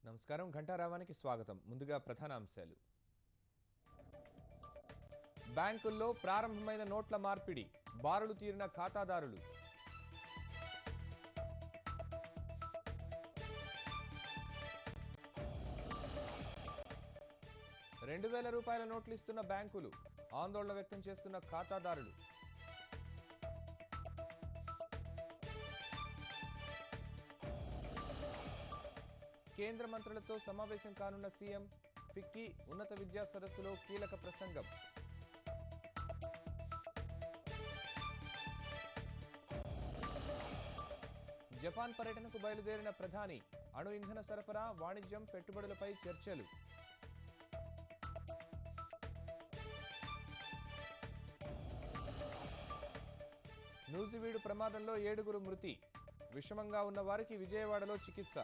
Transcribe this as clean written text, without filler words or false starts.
నమస్కారం ఘంటారావానికి స్వాగతం. ముందుగా ప్రధాన అంశాలు. బ్యాంకుల్లో ప్రారంభమైన నోట్ల మార్పిడి, బారులు తీరిన ఖాతాదారులు. ₹2,000 నోట్లు ఇస్తున్న బ్యాంకులు, ఆందోళన వ్యక్తం చేస్తున్న ఖాతాదారులు. కేంద్ర మంత్రులతో సమావేశం కానున్న సీఎం, ఫిక్కీ ఉన్నత విద్యా సదస్సులో కీలక ప్రసంగం. జపాన్ పర్యటనకు బయలుదేరిన ప్రధాని, అణు ఇంధన సరఫరా, వాణిజ్యం, పెట్టుబడులపై చర్చలు. నూజివీడు ప్రమాదంలో 7 మృతి, విషమంగా ఉన్న వారికి విజయవాడలో చికిత్స.